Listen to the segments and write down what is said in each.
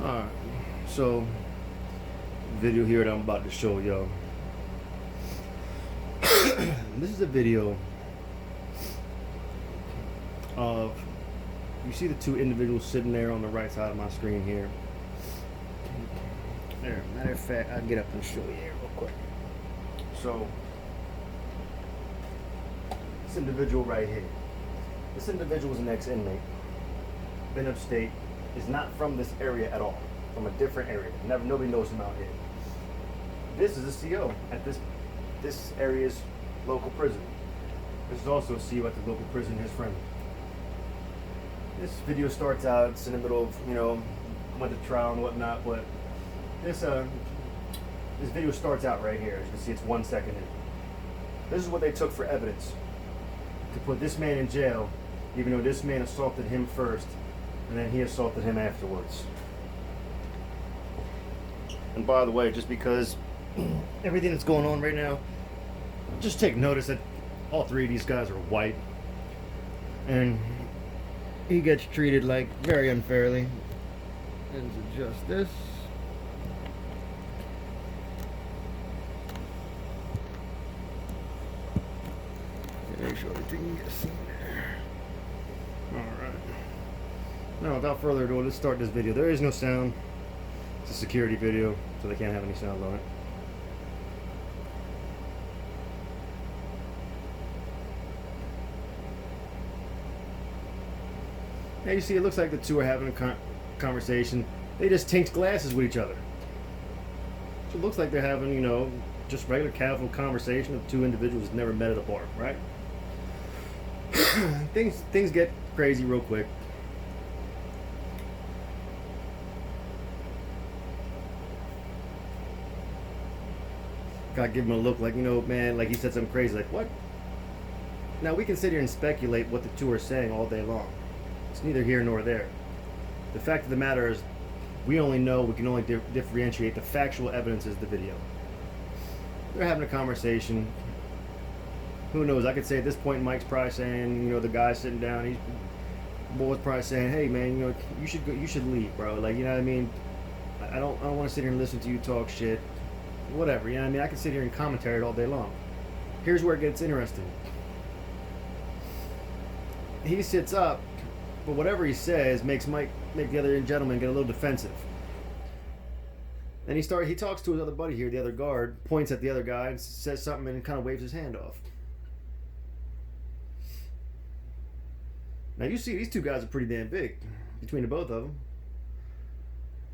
Alright, so video here that I'm about to show y'all. This is a video of, you see the two individuals sitting there on the right side of my screen here. There, matter of fact, I'll get up and show you here real quick. So, this individual right here, this individual is an ex-inmate, been upstate, is not from this area at all, from a different area. Nobody knows him out here. This is a CO at this area's local prison. This is also a CO at the local prison, his friend. This video starts out, it's in the middle of, went to trial and whatnot, but this video starts out right here. As you can see, it's 1 second in. This is what they took for evidence to put this man in jail, even though this man assaulted him first, and then he assaulted him afterwards. And by the way, just because everything that's going on right now, just take notice that all three of these guys are white, and he gets treated like very unfairly. Let's adjust this. Make sure everything gets seen there. Alright. Now, without further ado, let's start this video. There is no sound. It's a security video, so they can't have any sound on it. Now you see, it looks like the two are having a conversation. They just tinked glasses with each other. So it looks like they're having, just regular casual conversation of two individuals who've never met at a bar, right? things get crazy real quick. Gotta give him a look like, man, like he said something crazy, like, what? Now we can sit here and speculate what the two are saying all day long. It's neither here nor there. The fact of the matter is, we can only differentiate the factual evidence as the video. They're having a conversation. Who knows? I could say at this point, Mike's probably saying, the guy sitting down, Boy's probably saying, hey man, you should leave, bro. Like, you know what I mean? I don't want to sit here and listen to you talk shit. Whatever, you know what I mean? I can sit here and commentary it all day long. Here's where it gets interesting. He sits up, but whatever he says makes the other gentleman get a little defensive. And he talks to his other buddy here, the other guard, points at the other guy and says something and kind of waves his hand off. Now you see, these two guys are pretty damn big between the both of them.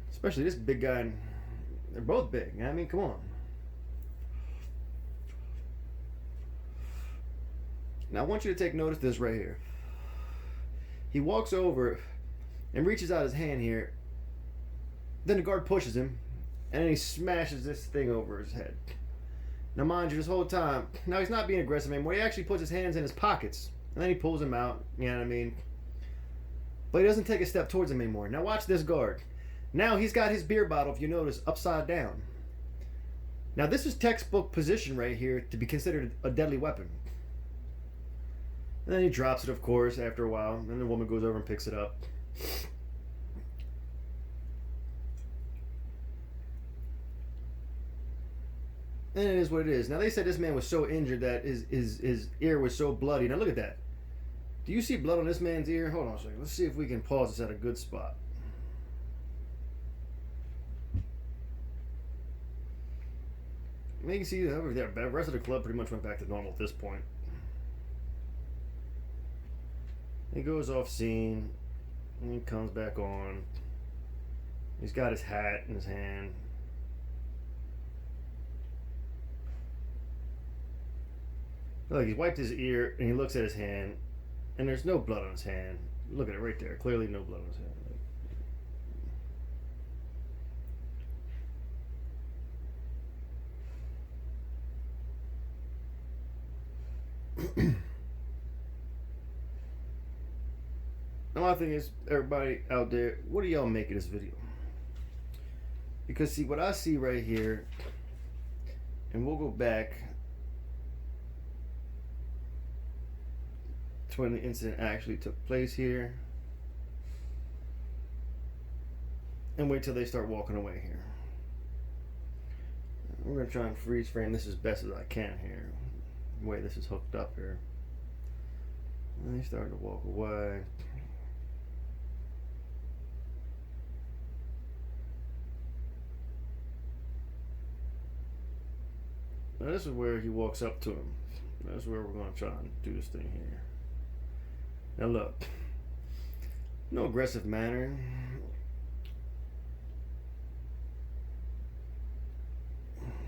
Especially this big guy. And they're both big. I mean, come on. Now I want you to take notice of this right here. He walks over and reaches out his hand here. Then the guard pushes him, and then he smashes this thing over his head. Now mind you, this whole time, now he's not being aggressive anymore. He actually puts his hands in his pockets, and then he pulls him out, you know what I mean? But he doesn't take a step towards him anymore. Now watch this guard. Now he's got his beer bottle, if you notice, upside down. Now this is textbook position right here to be considered a deadly weapon. And then he drops it, of course, after a while. And the woman goes over and picks it up. And it is what it is. Now they said this man was so injured that his ear was so bloody. Now look at that. Do you see blood on this man's ear? Hold on a second. Let's see if we can pause this at a good spot. You can see over there, the rest of the club pretty much went back to normal at this point. He goes off scene, and he comes back on. He's got his hat in his hand. Look, he's wiped his ear, and he looks at his hand, and there's no blood on his hand. Look at it right there. Clearly no blood on his hand. Now my thing is, everybody out there, what do y'all make of this video? Because see, what I see right here, and we'll go back to when the incident actually took place here. and wait till they start walking away here. We're going to try and freeze frame this as best as I can here. The way this is hooked up here. And they start to walk away. Now this is where he walks up to him. That's where we're going to try and do this thing here. Now look. No aggressive manner.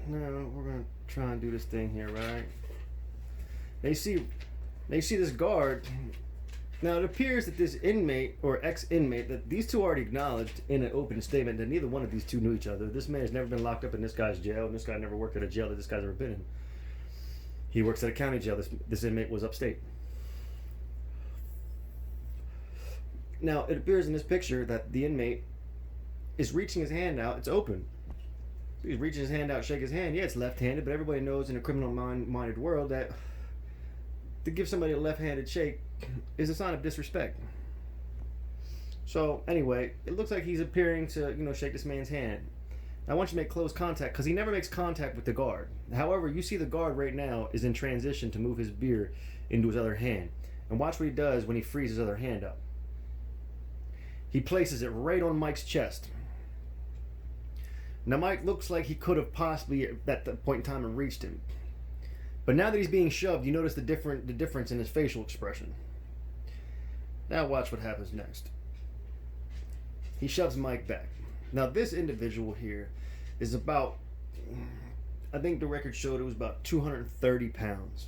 Now we're going to try and do this thing here, right? They see this guard. Now it appears that this inmate or ex-inmate, that these two already acknowledged in an open statement that neither one of these two knew each other. This man has never been locked up in this guy's jail, and this guy never worked at a jail that this guy's ever been in. He works at a county jail. This inmate was upstate. Now it appears in this picture that the inmate is reaching his hand out. It's open. He's reaching his hand out, shake his hand. Yeah, it's left-handed, but everybody knows in a criminal-minded world that to give somebody a left-handed shake is a sign of disrespect. So anyway, it looks like he's appearing to, shake this man's hand. I want you to make close contact because he never makes contact with the guard. However, you see the guard right now is in transition to move his beer into his other hand. And watch what he does when he frees his other hand up. He places it right on Mike's chest. Now Mike looks like he could have possibly at that point in time reached him. But now that he's being shoved, you notice the difference in his facial expression. Now watch what happens next. He shoves Mike back. Now this individual here is about, I think the record showed it was about 230 pounds.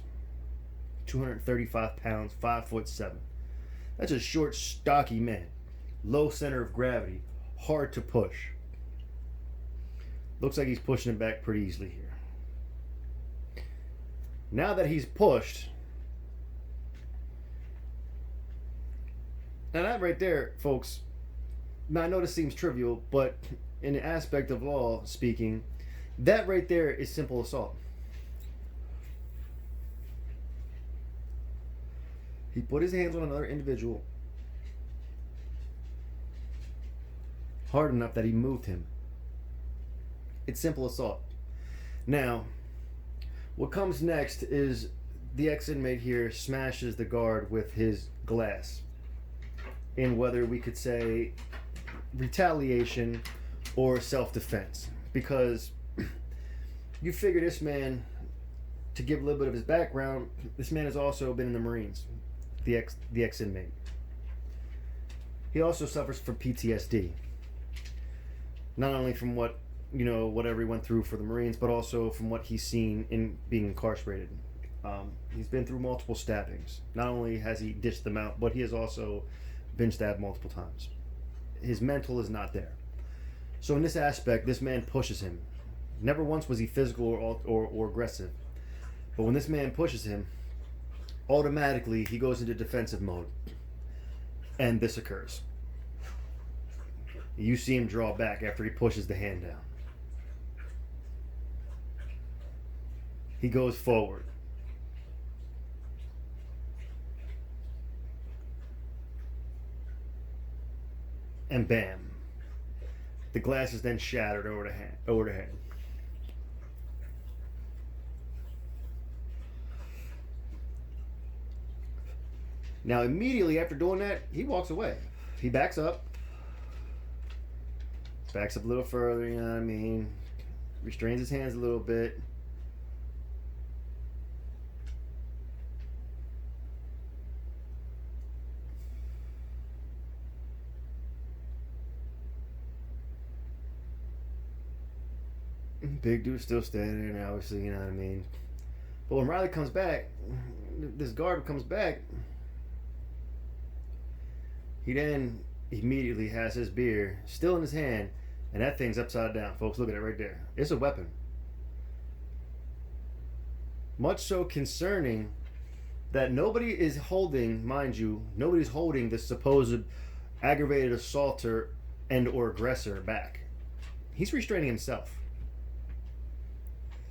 235 pounds, 5'7". That's a short, stocky man. Low center of gravity. Hard to push. Looks like he's pushing it back pretty easily here. Now that he's pushed, now that right there, folks, now I know this seems trivial, but in the aspect of law speaking, that right there is simple assault. He put his hands on another individual hard enough that he moved him. It's simple assault. Now, what comes next is the ex-inmate here smashes the guard with his glass in whether we could say retaliation or self-defense. Because you figure this man, to give a little bit of his background, this man has also been in the Marines, the ex-inmate. He also suffers from PTSD. Not only from whatever he went through for the Marines, but also from what he's seen in being incarcerated. He's been through multiple stabbings. Not only has he dished them out, but he has also been stabbed multiple times. His mental is not there. So in this aspect, this man pushes him. Never once was he physical or aggressive. But when this man pushes him, automatically he goes into defensive mode. And this occurs. You see him draw back after he pushes the hand down. He goes forward. And bam. The glass is then shattered over the head. Now immediately after doing that, he walks away. He backs up. Backs up a little further, you know what I mean? Restrains his hands a little bit. Big dude's still standing there, obviously, you know what I mean? But when Riley comes back, this guard comes back, he then immediately has his beer still in his hand, and that thing's upside down, folks. Look at it right there. It's a weapon. Much so concerning that nobody is holding, mind you, nobody's holding this supposed aggravated assaulter and or aggressor back. He's restraining himself.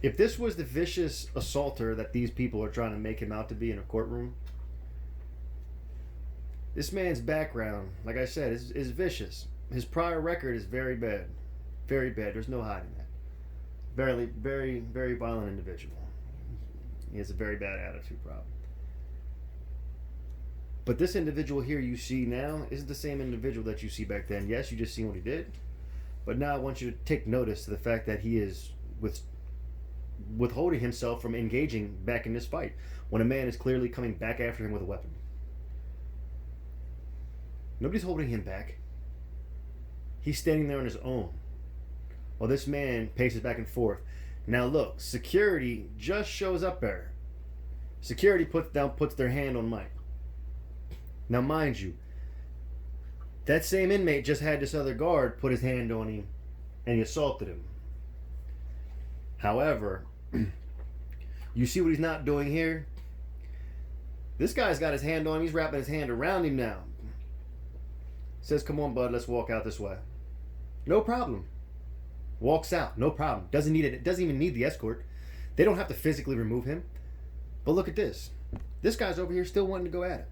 If this was the vicious assaulter that these people are trying to make him out to be in a courtroom, this man's background, like I said, is vicious. his prior record is very bad. Very bad. There's no hiding that. Very violent individual. He has a very bad attitude problem. But this individual here you see now isn't the same individual that you see back then. Yes, you just seen what he did. But now I want you to take notice to the fact that he is withholding himself from engaging back in this fight when a man is clearly coming back after him with a weapon. Nobody's holding him back. He's standing there on his own while this man paces back and forth. Now look, security just shows up there. Security puts their hand on Mike. Now mind you, that same inmate just had this other guard put his hand on him and he assaulted him. However, you see what he's not doing here? This guy's got his hand on him. He's wrapping his hand around him now. Says, come on, bud, let's walk out this way. No problem. Walks out, no problem. Doesn't need it. Doesn't even need the escort. They don't have to physically remove him. But look at this. This guy's over here still wanting to go at it.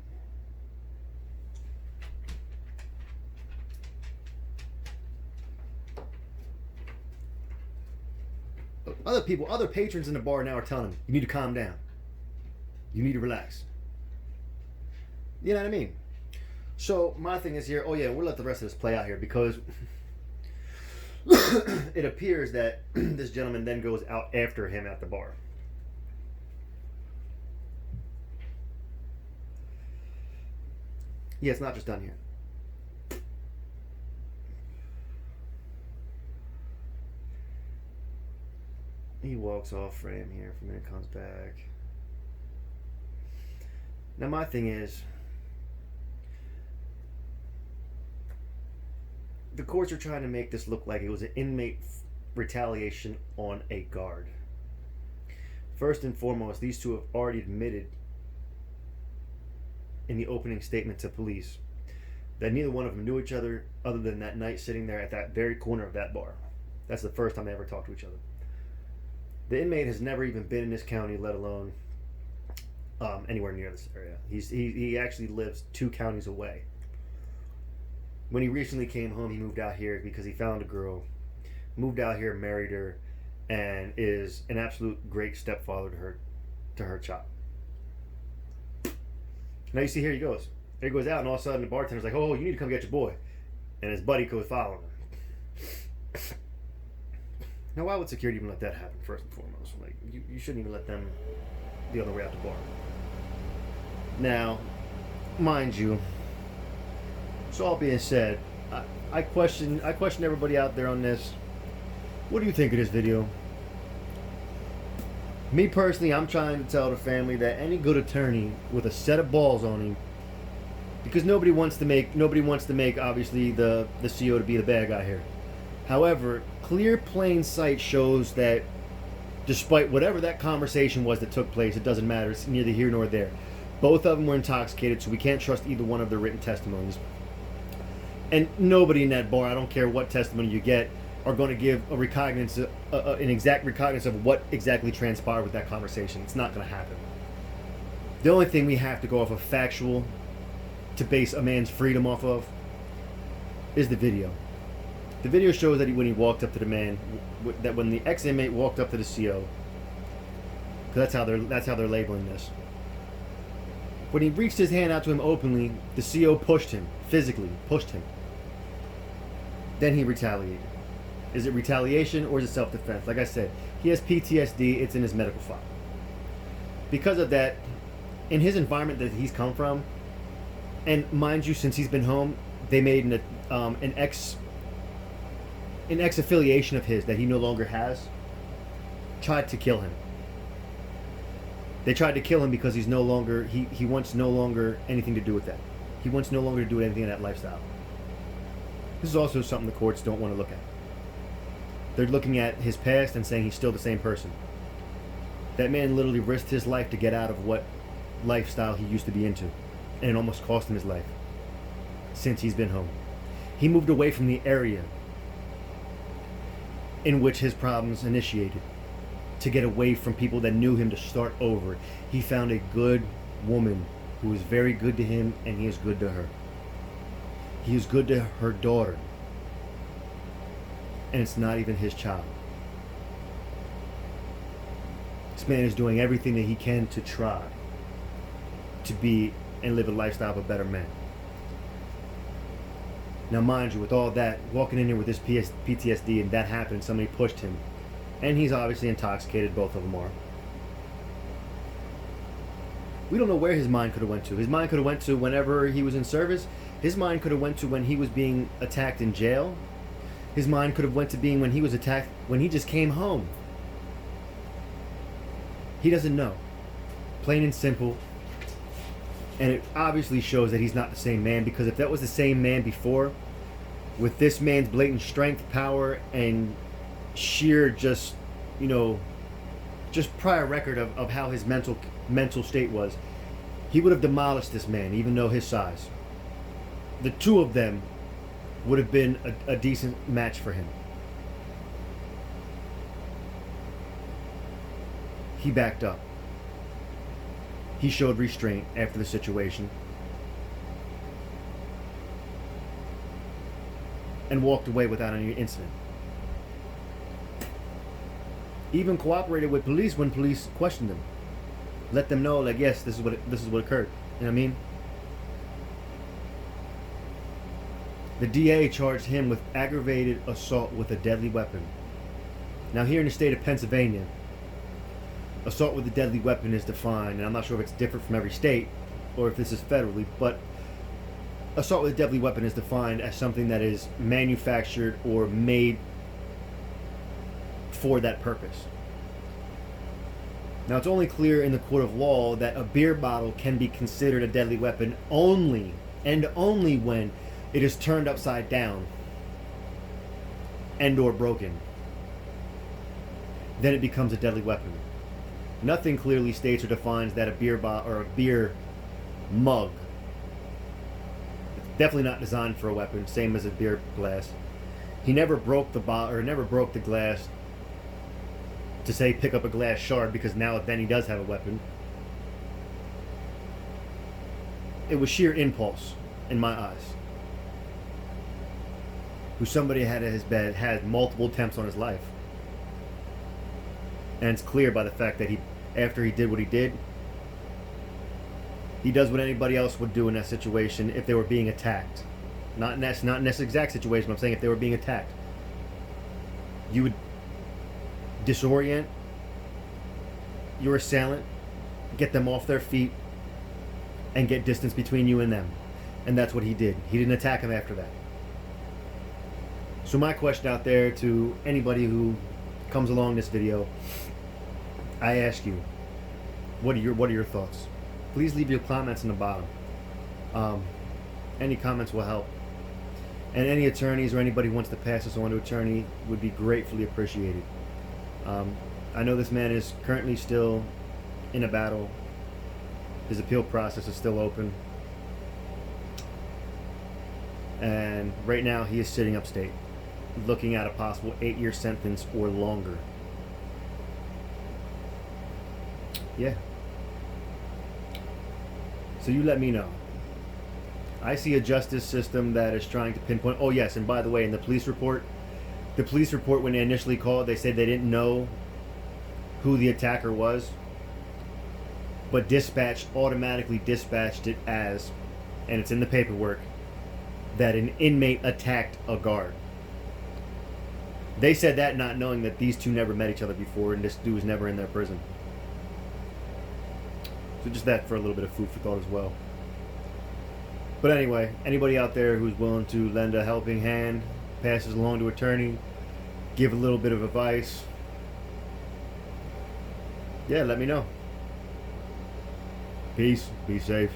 Other patrons in the bar now are telling him, you need to calm down. You need to relax. You know what I mean? So my thing is here, oh yeah, we'll let the rest of this play out here because it appears that this gentleman then goes out after him at the bar. Yeah, it's not just done here. He walks off frame here for a minute, comes back. Now my thing is, the courts are trying to make this look like it was an inmate retaliation on a guard. First and foremost, these two have already admitted in the opening statement to police that neither one of them knew each other other than that night sitting there at that very corner of that bar. That's the first time they ever talked to each other. The inmate has never even been in this county, let alone anywhere near this area. He actually lives 2 counties away. When he recently came home, he moved out here because he found a girl, moved out here, married her, and is an absolute great stepfather to her child. Now you see, here he goes. Here he goes out, and all of a sudden the bartender's like, "Oh, you need to come get your boy," and his buddy goes following him. Now, why would security even let that happen? First and foremost, like you shouldn't even let them be on the way out the bar. Now, mind you, so all being said, I question everybody out there on this. What do you think of this video? Me personally, I'm trying to tell the family that any good attorney with a set of balls on him, because nobody wants to make obviously the CO to be the bad guy here. However, clear plain sight shows that despite whatever that conversation was that took place, it doesn't matter. It's neither here nor there. Both of them were intoxicated, so we can't trust either one of their written testimonies. And nobody in that bar, I don't care what testimony you get, are going to give a recognizance, an exact recognizance of what exactly transpired with that conversation. It's not going to happen. The only thing we have to go off of factual to base a man's freedom off of is the video. The video shows that when he walked up to the man, that when the ex-inmate walked up to the CO, because that's how they're labeling this. When he reached his hand out to him openly, the CO pushed him, physically pushed him. Then he retaliated. Is it retaliation or is it self-defense? Like I said, he has PTSD. It's in his medical file. Because of that, in his environment that he's come from, and mind you, since he's been home, they made an ex-affiliation of his that he no longer has, tried to kill him. They tried to kill him because he wants no longer anything to do with that. He wants no longer to do anything in that lifestyle. This is also something the courts don't want to look at. They're looking at his past and saying he's still the same person. That man literally risked his life to get out of what lifestyle he used to be into, and it almost cost him his life since he's been home. He moved away from the area in which his problems initiated to get away from people that knew him, to start over. He found a good woman who is very good to him, and he is good to her. He is good to her daughter. and it's not even his child. This man is doing everything that he can to try to be and live a lifestyle of a better man. Now, mind you, with all that, walking in here with this PTSD, and that happened, somebody pushed him, and he's obviously intoxicated, both of them are. We don't know where his mind could have went to. His mind could have went to whenever he was in service. His mind could have went to when he was being attacked in jail. His mind could have went to being when he was attacked when he just came home. He doesn't know. Plain and simple. And it obviously shows that he's not the same man, because if that was the same man before, with this man's blatant strength, power, and sheer just prior record of how his mental state was, he would have demolished this man, even though his size. The two of them would have been a decent match for him. He backed up. He showed restraint after the situation and walked away without any incident. Even cooperated with police when police questioned him. Let them know, like, yes, this is what occurred. You know what I mean? The DA charged him with aggravated assault with a deadly weapon. Now, here in the state of Pennsylvania, assault with a deadly weapon is defined, and I'm not sure if it's different from every state or if this is federally, but assault with a deadly weapon is defined as something that is manufactured or made for that purpose. Now, it's only clear in the court of law that a beer bottle can be considered a deadly weapon only when it is turned upside down and or broken. Then it becomes a deadly weapon. Nothing clearly states or defines that a beer bottle or a beer mug, it's definitely not designed for a weapon, same as a beer glass. He never broke the bottle or never broke the glass to say pick up a glass shard, because now then he does have a weapon. It was sheer impulse in my eyes. Who somebody had at his bed had multiple attempts on his life. And it's clear by the fact that after he did what he did, he does what anybody else would do in that situation if they were being attacked. Not in this exact situation, but I'm saying if they were being attacked. You would disorient your assailant, get them off their feet, and get distance between you and them. And that's what he did. He didn't attack him after that. So my question out there to anybody who comes along this video, I ask you, what are your thoughts? Please leave your comments in the bottom. Any comments will help. And any attorneys or anybody who wants to pass this on to attorney would be gratefully appreciated. I know this man is currently still in a battle. His appeal process is still open. And right now he is sitting upstate, looking at a possible 8-year sentence or longer. Yeah. So you let me know. I see a justice system that is trying to pinpoint. Oh yes, and by the way, in the police report when they initially called, they said they didn't know who the attacker was, but dispatch automatically dispatched it as, and it's in the paperwork, that an inmate attacked a guard. They said that not knowing that these two never met each other before, and this dude was never in their prison. So just that for a little bit of food for thought as well. But anyway, anybody out there who's willing to lend a helping hand, pass this along to attorney, give a little bit of advice, yeah, let me know. Peace. Be safe.